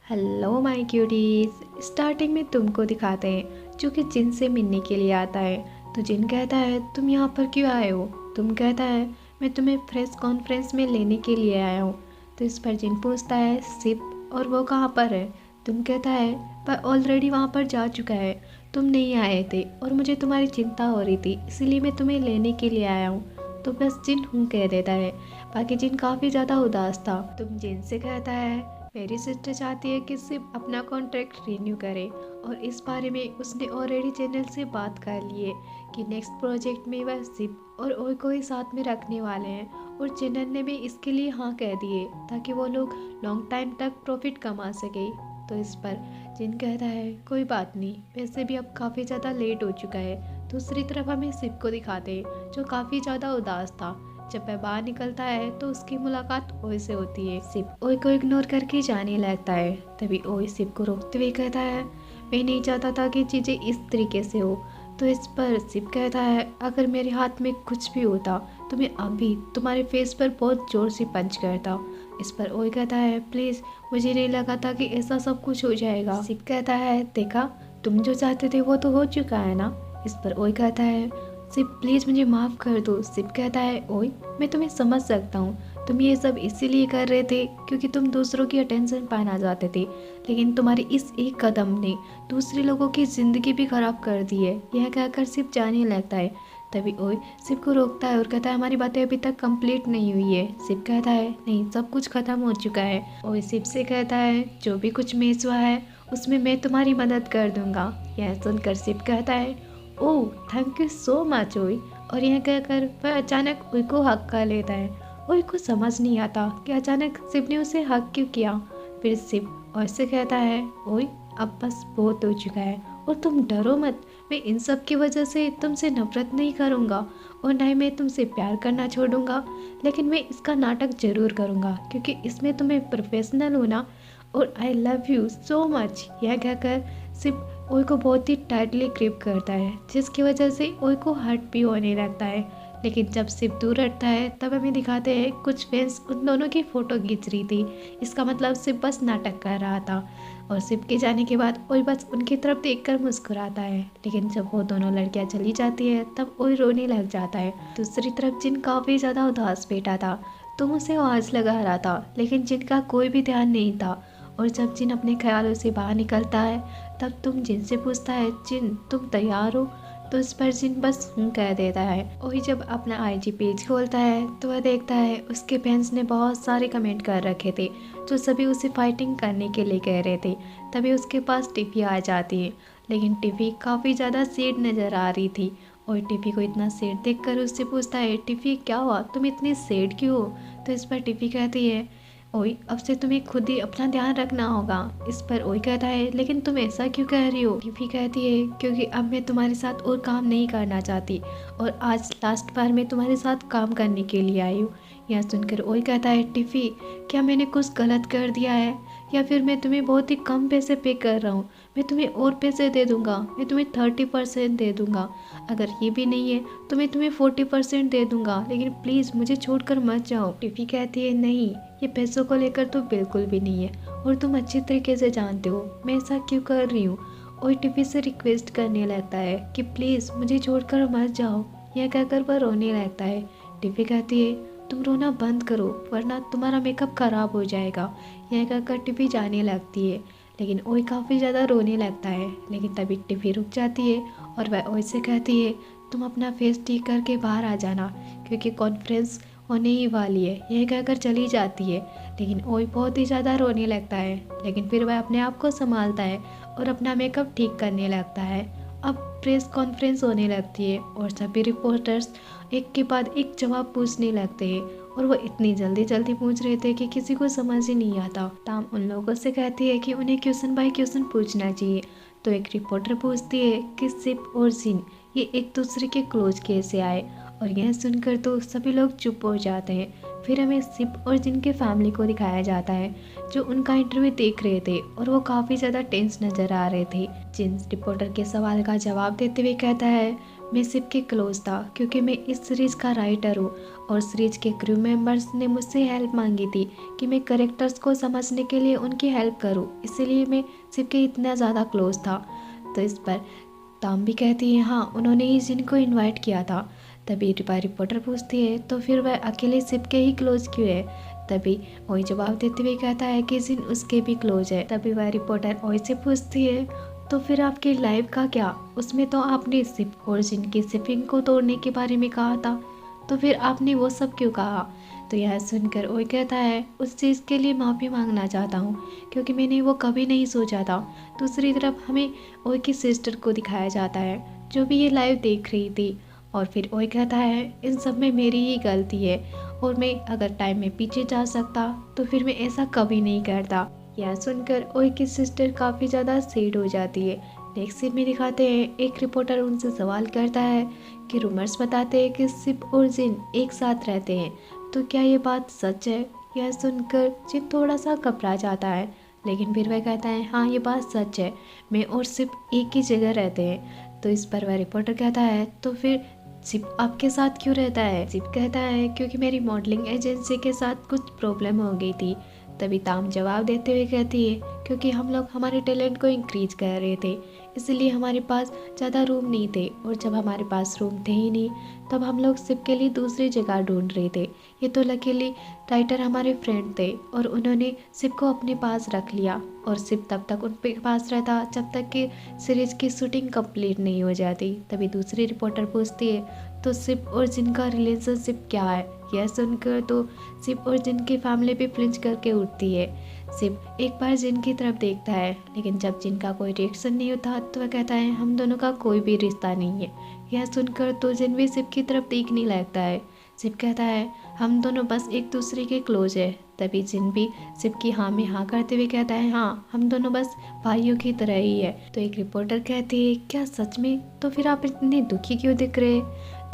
Hello my cuties. Starting में तुमको दिखाते हैं जो कि जिन से मिलने के लिए आता है। तो जिन कहता है तुम यहाँ पर क्यों आए हो। तुम कहता है मैं तुम्हें प्रेस कॉन्फ्रेंस में लेने के लिए आया हूँ। तो इस पर जिन पूछता है सिप और वो कहाँ पर है। तुम कहता है पर ऑलरेडी वहाँ पर जा चुका है, तुम नहीं आए थे और मुझे तुम्हारी चिंता हो रही थी इसीलिए मैं तुम्हें लेने के लिए आया हूँ। तो बस जिन हूँ कह देता है। बाकी जिन काफ़ी ज़्यादा उदास था। तुम जिन से कहता है मेरी सिस्टर चाहती है कि सिर्फ अपना कॉन्ट्रैक्ट रिन्यू करे और इस बारे में उसने ऑलरेडी चैनल से बात कर ली है कि नेक्स्ट प्रोजेक्ट में वह सिप और ओय को ही साथ में रखने वाले हैं और चैनल ने भी इसके लिए हाँ कह दिए ताकि वो लोग लॉन्ग टाइम तक प्रॉफिट कमा सके। तो इस पर जिन कहता है कोई बात नहीं, वैसे भी अब काफ़ी ज़्यादा लेट हो चुका है। दूसरी तरफ हमें सिप को दिखाते हैं जो काफ़ी ज़्यादा उदास था। जब वह बाहर निकलता है तो उसकी मुलाकात ओय से होती है। सिप ओय को इग्नोर करके जाने लगता है। तभी ओय सिप को रोकते हुए कहता है मैं नहीं चाहता था कि चीज़ें इस तरीके से हो। तो इस पर सिप कहता है अगर मेरे हाथ में कुछ भी होता तो मैं अभी तुम्हारे फेस पर बहुत ज़ोर से पंच करता। इस पर ओय कहता है प्लीज़, मुझे नहीं लगा था कि ऐसा सब कुछ हो जाएगा। सिप कहता है देखा, तुम जो चाहते थे वो तो हो चुका है ना। इस पर ओय कहता है सिप प्लीज़ मुझे माफ़ कर दो। सिप कहता है ओए मैं तुम्हें समझ सकता हूँ, तुम ये सब इसीलिए कर रहे थे क्योंकि तुम दूसरों की अटेंशन पाना चाहते थे, लेकिन तुम्हारी इस एक कदम ने दूसरे लोगों की ज़िंदगी भी ख़राब कर दी है। यह कहकर सिप जाने लगता है। तभी ओए सिप को रोकता है और कहता है हमारी बातें अभी तक कंप्लीट नहीं हुई है। सिप कहता है नहीं, सब कुछ ख़त्म हो चुका है। ओए सिप से कहता है जो भी कुछ मिस हुआ है उसमें मैं तुम्हारी मदद कर दूंगा। यह सुनकर सिप कहता है oh thank you so much ओय। और यह कहकर वह अचानक ओय को हक कर लेता है। ओय को समझ नहीं आता कि अचानक सिप ने उसे हक क्यों किया। फिर सिप ओय से कहता है ओय अब बस बहुत हो चुका है और तुम डरो मत, मैं इन सब की वजह से तुमसे नफरत नहीं करूँगा और ना ही मैं तुमसे प्यार करना छोड़ूंगा, लेकिन मैं इसका नाटक ज़रूर करूँगा क्योंकि इसमें तुम्हें प्रोफेशनल होना और I love you so much. यह कहकर सिप ओय को बहुत ही टाइटली ग्रिप करता है जिसकी वजह से ओय को हर्ट भी होने लगता है। लेकिन जब सिप दूर हटता है तब हमें दिखाते हैं कुछ फैंस उन दोनों की फ़ोटो खींच रही थी। इसका मतलब सिप बस नाटक कर रहा था और सिप के जाने के बाद ओय बस उनकी तरफ देखकर मुस्कुराता है। लेकिन जब वो दोनों लड़कियां चली जाती है तब ओय रोने लग जाता है। दूसरी तरफ जिन काफ़ी ज़्यादा उदास बैठा था, तुम उसे आवाज़ लगा रहा था लेकिन जिनका कोई भी ध्यान नहीं था। और जब जिन अपने ख्यालों से बाहर निकलता है तब तुम जिन से पूछता है जिन तुम तैयार हो। तो इस पर जिन बस हूँ कह देता है। वही जब अपना आईजी पेज खोलता है तो वह देखता है उसके फैंस ने बहुत सारे कमेंट कर रखे थे जो सभी उसे फाइटिंग करने के लिए कह रहे थे। तभी उसके पास टिफ़ी आ जाती है, लेकिन टिफ़ी काफ़ी ज़्यादा सैड नज़र आ रही थी। और टिफ़ी को इतना सैड देखकर उससे पूछता है टिफ़ी क्या हुआ, तुम इतनी सैड क्यों हो। तो इस पर टिफ़ी कहती है ओए अब से तुम्हें खुद ही अपना ध्यान रखना होगा। इस पर ओए कहता है लेकिन तुम ऐसा क्यों कह रही हो। टिफ़ी कहती है क्योंकि अब मैं तुम्हारे साथ और काम नहीं करना चाहती और आज लास्ट बार मैं तुम्हारे साथ काम करने के लिए आई हूँ। यह सुनकर ओए कहता है टिफ़ी क्या मैंने कुछ गलत कर दिया है या फिर मैं तुम्हें बहुत ही कम पैसे पे कर रहा हूँ। मैं तुम्हें और पैसे दे दूँगा, मैं तुम्हें 30% दे दूँगा। अगर ये भी नहीं है तो मैं तुम्हें 40% दे दूँगा, लेकिन प्लीज़ मुझे छोड़कर मत जाओ। टिफ़ी कहती है नहीं, ये पैसों को लेकर तो बिल्कुल भी नहीं है और तुम अच्छी तरीके से जानते हो मैं ऐसा क्यों कर रही हूँ। और टिफ़ी से रिक्वेस्ट करने लगता है कि प्लीज़ मुझे छोड़कर मत जाओ। यह कहकर वह रोने लगता है। टिफ़ी कहती है तुम रोना बंद करो वरना तुम्हारा मेकअप ख़राब हो जाएगा। यह कहकर टिफ़ी जाने लगती है, लेकिन ओय काफ़ी ज़्यादा रोने लगता है। लेकिन तभी टिफ़ी रुक जाती है और वह ओय से कहती है तुम अपना फेस ठीक करके बाहर आ जाना क्योंकि कॉन्फ्रेंस होने ही वाली है। यह कहकर चली जाती है, लेकिन ओय बहुत ही ज़्यादा रोने लगता है। लेकिन फिर वह अपने आप को संभालता है और अपना मेकअप ठीक करने लगता है। अब प्रेस कॉन्फ्रेंस होने लगती है और सभी रिपोर्टर्स एक के बाद एक जवाब पूछने लगते हैं और वो इतनी जल्दी जल्दी पूछ रहे थे कि किसी को समझ ही नहीं आता। टाम उन लोगों से कहती है कि उन्हें क्वेश्चन बाय क्वेश्चन पूछना चाहिए। तो एक रिपोर्टर पूछती है कि सिप और जिन ये एक दूसरे के क्लोज कैसे आए। और यह सुनकर तो सभी लोग चुप हो जाते हैं। फिर हमें सिप और जिनके फैमिली को दिखाया जाता है जो उनका इंटरव्यू देख रहे थे और वो काफ़ी ज़्यादा टेंस नज़र आ रहे थे। जिन रिपोर्टर के सवाल का जवाब देते हुए कहता है मैं सिप के क्लोज था क्योंकि मैं इस सीरीज़ का राइटर हूँ और सीरीज के क्रू मेंबर्स ने मुझसे हेल्प मांगी थी कि मैं कैरेक्टर्स को समझने के लिए उनकी हेल्प करूँ, इसीलिए मैं सिप के इतना ज़्यादा क्लोज था। तो इस पर ताम भी कहती है हाँ उन्होंने ही जिनको इनवाइट किया था। तभी रिपोर्टर पूछती है तो फिर वह अकेले सिप के ही क्लोज क्यों है। तभी ओई जवाब देते हुए कहता है कि जिन उसके भी क्लोज है। तभी वह रिपोर्टर ओई से पूछती है तो फिर आपकी लाइफ का क्या, उसमें तो आपने सिप और जिन की शिपिंग को तोड़ने के बारे में कहा था, तो फिर आपने वो सब क्यों कहा। तो यह सुनकर ओई कहता है उस चीज़ के लिए माफ़ी मांगना चाहता हूँ क्योंकि मैंने वो कभी नहीं सोचा था। दूसरी तरफ हमें ओई की सिस्टर को दिखाया जाता है जो भी ये लाइव देख रही थी और फिर ओई कहता है इन सब में मेरी ही गलती है और मैं अगर टाइम में पीछे जा सकता तो फिर मैं ऐसा कभी नहीं करता। यह सुनकर ओई की सिस्टर काफ़ी ज़्यादा सैड हो जाती है। नेक्स्ट सीन में दिखाते हैं एक रिपोर्टर उनसे सवाल करता है कि रूमर्स बताते हैं कि सिप और जिन एक साथ रहते हैं, तो क्या ये बात सच है। यह सुनकर जिन थोड़ा सा घबरा जाता है लेकिन फिर वह कहता है हाँ ये बात सच है, मैं और सिप एक ही जगह रहते हैं। तो इस पर वह रिपोर्टर कहता है तो फिर सिप आपके साथ क्यों रहता है। सिप कहता है क्योंकि मेरी मॉडलिंग एजेंसी के साथ कुछ प्रॉब्लम हो गई थी। तभी ताम जवाब देते हुए कहती है क्योंकि हम लोग हमारे टैलेंट को इंक्रीज कर रहे थे, इसलिए हमारे पास ज़्यादा रूम नहीं थे और जब हमारे पास रूम थे ही नहीं तब हम लोग सिप के लिए दूसरी जगह ढूंढ रहे थे। ये तो लकीली राइटर हमारे फ्रेंड थे और उन्होंने सिप को अपने पास रख लिया और सिप तब तक उनके पास रहता जब तक कि सीरीज की शूटिंग कंप्लीट नहीं हो जाती। तभी दूसरी रिपोर्टर पूछती है तो सिप और जिनका रिलेशनशिप क्या है। यह सुनकर तो सिप और जिन की फैमिली भी फ्लिंच करके उठती है। सिप एक बार जिन की तरफ देखता है लेकिन जब जिन का कोई रिएक्शन नहीं होता तो वह कहता है हम दोनों का कोई भी रिश्ता नहीं है। यह सुनकर तो जिन भी सिप की तरफ देखने लगता है। सिप कहता है हम दोनों बस एक दूसरे के क्लोज है। तभी जिन भी सिप की हाँ में हाँ करते हुए कहता है हाँ हम दोनों बस भाइयों की तरह ही है। तो एक रिपोर्टर कहती है क्या सच में, तो फिर आप इतने दुखी क्यों दिख रहे।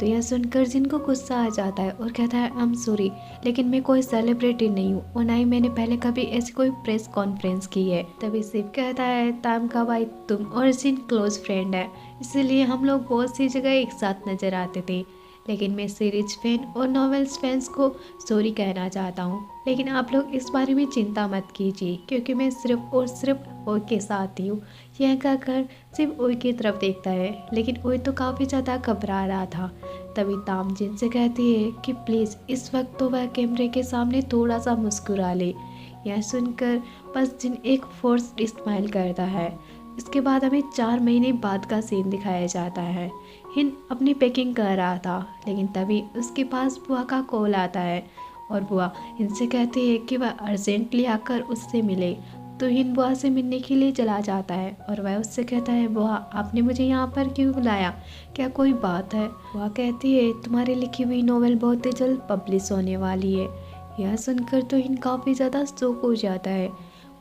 तो यह सुनकर जिनको गुस्सा आ जाता है और कहता है आई एम सॉरी लेकिन मैं कोई सेलिब्रिटी नहीं हूँ और ना ही मैंने पहले कभी ऐसी कोई प्रेस कॉन्फ्रेंस की है। तभी सिप कहता है ताम का भाई तुम और जिन क्लोज फ्रेंड है, इसीलिए हम लोग बहुत सी जगह एक साथ नजर आते थे, लेकिन मैं सीरीज फैन और नॉवेल्स फैंस को सॉरी कहना चाहता हूँ। लेकिन आप लोग इस बारे में चिंता मत कीजिए क्योंकि मैं सिर्फ और सिर्फ ओई के साथ ही हूँ। यह कहकर सिर्फ ओई की तरफ देखता है लेकिन ओई तो काफ़ी ज़्यादा घबरा रहा था। तभी ताम जिन से कहती है कि प्लीज़ इस वक्त तो वह कैमरे के सामने थोड़ा सा मुस्कुरा ले। यह सुनकर बस जिन एक फोर्स स्माइल करता है। इसके बाद हमें 4 महीने बाद का सीन दिखाया जाता है। हिन अपनी पैकिंग कर रहा था लेकिन तभी उसके पास बुआ का कॉल आता है और बुआ इनसे कहती है कि वह अर्जेंटली आकर उससे मिले। तो हिन बुआ से मिलने के लिए चला जाता है और वह उससे कहता है बुआ आपने मुझे यहाँ पर क्यों बुलाया, क्या कोई बात है। बुआ कहती है तुम्हारी लिखी हुई नॉवेल बहुत ही जल्द पब्लिश होने वाली है। यह सुनकर तो हिन काफ़ी ज़्यादा शौक हो जाता है।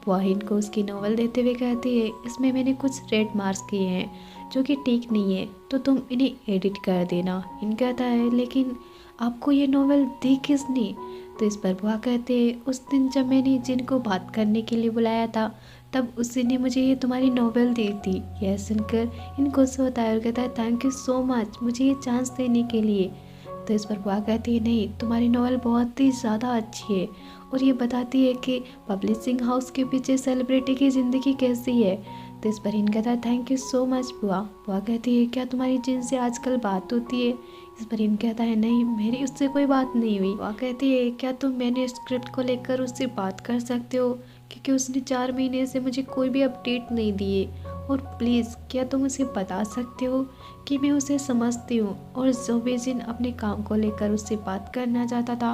बुआ हिन को उसकी नॉवेल देते हुए कहती है इसमें मैंने कुछ रेड मार्क्स किए हैं जो कि ठीक नहीं है, तो तुम इन्हें एडिट कर देना। हिन कहता है लेकिन आपको ये नॉवेल दी किसने। तो इस पर बुआ कहते हैं उस दिन जब मैंने जिनको बात करने के लिए बुलाया था तब उसी ने मुझे ये तुम्हारी नॉवेल दी थी। यह सुनकर इनको होता है और कहता है थैंक यू सो मच मुझे ये चांस देने के लिए। तो इस पर बुआ कहती है नहीं तुम्हारी नॉवेल बहुत ही ज़्यादा अच्छी है और ये बताती है कि पब्लिशिंग हाउस के पीछे सेलिब्रिटी की ज़िंदगी कैसी है। तो इस पर हिन कहता है थैंक यू सो मच बुआ। बुआ कहती है क्या तुम्हारी जिन से आजकल बात होती है। इस पर हिन कहता है नहीं मेरी उससे कोई बात नहीं हुई। बुआ कहती है क्या तुम मैंने स्क्रिप्ट को लेकर उससे बात कर सकते हो क्योंकि उसने 4 महीने से मुझे कोई भी अपडेट नहीं दिए, और प्लीज़ क्या तुम उसे बता सकते हो कि मैं उसे समझती हूँ और जो भी जिन अपने काम को लेकर उससे बात करना चाहता था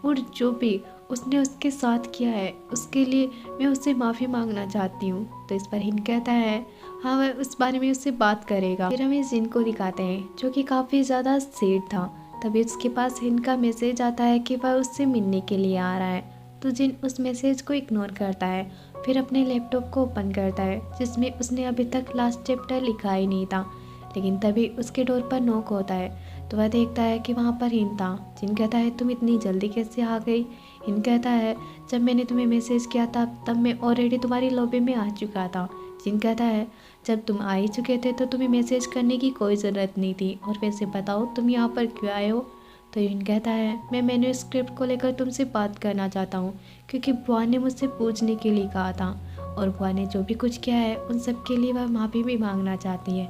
और जो भी उसने उसके साथ किया है उसके लिए मैं उससे माफ़ी मांगना चाहती हूँ। तो इस पर हिन कहता है हाँ वह उस बारे में उससे बात करेगा। फिर हम इस जिन को दिखाते हैं जो कि काफ़ी ज़्यादा सैड था। तभी उसके पास हिन का मैसेज आता है कि वह उससे मिलने के लिए आ रहा है। तो जिन उस मैसेज को इग्नोर करता है, फिर अपने लैपटॉप को ओपन करता है जिसमें उसने अभी तक लास्ट चैप्टर लिखा ही नहीं था। लेकिन तभी उसके डोर पर नॉक होता है तो वह देखता है कि वहाँ पर हिन था। जिन कहता है तुम इतनी जल्दी कैसे आ गई। हिन कहता है जब मैंने तुम्हें मैसेज किया था तब मैं ऑलरेडी तुम्हारी लॉबी में आ चुका था। जिन कहता है जब तुम आ ही चुके थे तो तुम्हें मैसेज करने की कोई ज़रूरत नहीं थी, और वैसे बताओ तुम यहाँ पर क्यों आए हो। तो हिन कहता है मैं मैन्यूस्क्रिप्ट को लेकर तुमसे बात करना चाहता हूँ, क्योंकि बुआ ने मुझसे पूछने के लिए कहा था, और बुआ ने जो भी कुछ किया है उन सब के लिए वह माफ़ी भी मांगना चाहती है।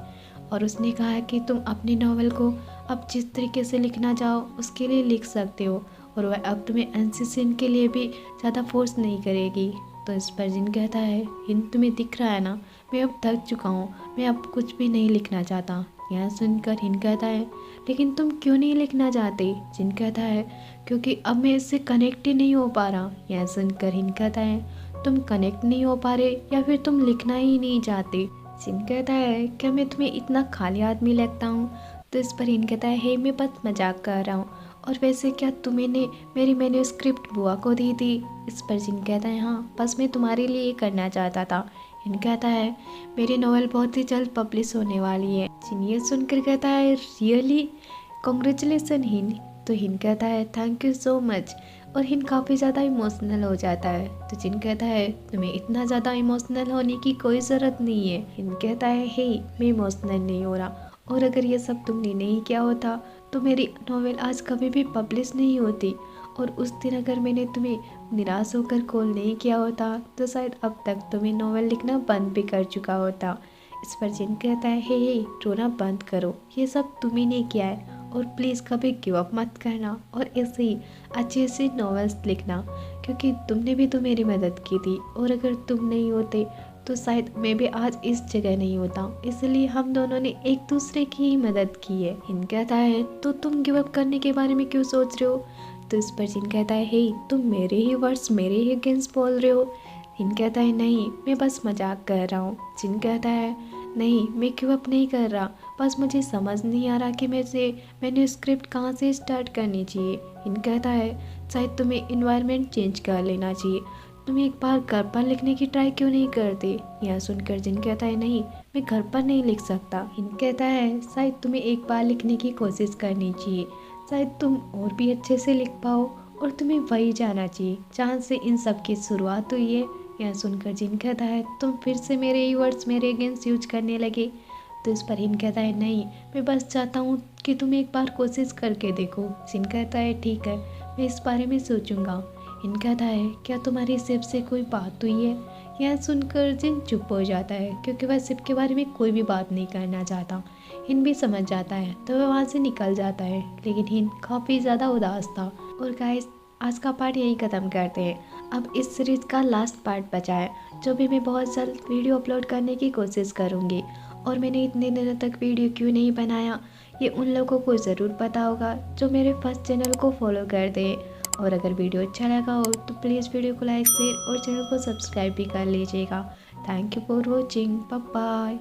और उसने कहा है कि तुम अपनी नावल को अब जिस तरीके से लिखना चाहो उसके लिए लिख सकते हो, और वह अब तुम्हें एनसीसीन के लिए भी ज़्यादा फोर्स नहीं करेगी। तो इस पर जिन कहता है हिन तुम्हें दिख रहा है ना, मैं अब थक चुका हूँ, मैं अब कुछ भी नहीं लिखना चाहता। यह सुनकर हिन कहता है लेकिन तुम क्यों नहीं लिखना चाहते। जिन कहता है क्योंकि अब मैं इससे कनेक्ट ही नहीं हो पा रहा। यह सुनकर हिन कहता है तुम कनेक्ट नहीं हो पा रहे या फिर तुम लिखना ही नहीं चाहते। जिन कहता है क्या मैं तुम्हें इतना खाली आदमी लगता हूँ। तो इस पर हिन कहता है हे मैं बस मजाक कर रहा हूँ, और वैसे क्या तुमने मेरी मैन्यूस्क्रिप्ट बुआ को दी थी। इस पर जिन कहता है हाँ बस मैं तुम्हारे लिए ये करना चाहता था। हिन कहता है मेरी नॉवल बहुत ही जल्द पब्लिश होने वाली है। जिन ये सुनकर कहता है रियली कॉन्ग्रेचुलेसन हिन। तो हिन कहता है थैंक यू सो मच, और हिन काफ़ी ज़्यादा इमोशनल हो जाता है। तो जिन कहता है तुम्हें इतना ज़्यादा इमोशनल होने की कोई ज़रूरत नहीं है। हिन कहता है हे मैं इमोशनल नहीं हो रहा, और अगर ये सब तुमने नहीं किया होता तो मेरी नॉवेल आज कभी भी पब्लिश नहीं होती, और उस दिन अगर मैंने तुम्हें निराश होकर कॉल नहीं किया होता तो शायद अब तक तुम्हें नॉवेल लिखना बंद भी कर चुका होता। इस पर जिन कहता है हे रोना बंद करो, ये सब तुम्ही ने किया है, और प्लीज़ कभी गिव अप मत करना, और ऐसे ही अच्छी अच्छी नॉवेल्स लिखना, क्योंकि तुमने भी तो मेरी मदद की थी, और अगर तुम नहीं होते तो शायद मैं भी आज इस जगह नहीं होता। इसलिए हम दोनों ने एक दूसरे की ही मदद की है। हिन कहता है तो तुम गिव अप करने के बारे में क्यों सोच रहे हो। तो इस पर जिन कहता है हे तुम मेरे ही वर्ड्स मेरे ही अगेंस्ट बोल रहे हो। हिन कहता है नहीं मैं बस मजाक कर रहा हूँ। जिन कहता है नहीं मैं गिव अप नहीं कर रहा, बस मुझे समझ नहीं आ रहा कि मैन्यूस्क्रिप्ट कहाँ से स्टार्ट करनी चाहिए। हिन कहता है शायद तुम्हें इन्वायरमेंट चेंज कर लेना चाहिए, तुम एक बार घर पर लिखने की ट्राई क्यों नहीं करते। यह सुनकर जिन कहता है नहीं मैं घर पर नहीं लिख सकता। हिन कहता है शायद तुम्हें एक बार लिखने की कोशिश करनी चाहिए, शायद तुम और भी अच्छे से लिख पाओ, और तुम्हें वही जाना चाहिए जहाँ से इन सब की शुरुआत हुई है। यह सुनकर जिन कहता है तुम फिर से मेरे ही वर्ड्स मेरे अगेंस्ट यूज करने लगे। तो इस पर हिन कहता है नहीं मैं बस चाहता हूँ कि तुम एक बार कोशिश करके देखो। जिन कहता है ठीक है मैं इस बारे में सोचूंगा। हिन कहता है क्या तुम्हारी शिव से कोई बात हुई है। यह सुनकर जिन चुप हो जाता है, क्योंकि वह शिव के बारे में कोई भी बात नहीं करना चाहता। हिन भी समझ जाता है तो वह वहाँ से निकल जाता है, लेकिन हिन काफ़ी ज़्यादा उदास था। और गाइस आज का पार्ट यही ख़त्म करते हैं। अब इस सीरीज़ का लास्ट पार्ट बचा है, जो भी मैं बहुत जल्द वीडियो अपलोड करने की कोशिश करूँगी। और मैंने इतने दिनों तक वीडियो क्यों नहीं बनाया ये उन लोगों को ज़रूर पता होगा जो मेरे फर्स्ट चैनल को फॉलो कर दे। और अगर वीडियो अच्छा लगा हो तो प्लीज़ वीडियो को लाइक शेयर और चैनल को सब्सक्राइब भी कर लीजिएगा। Thank you for watching, bye bye.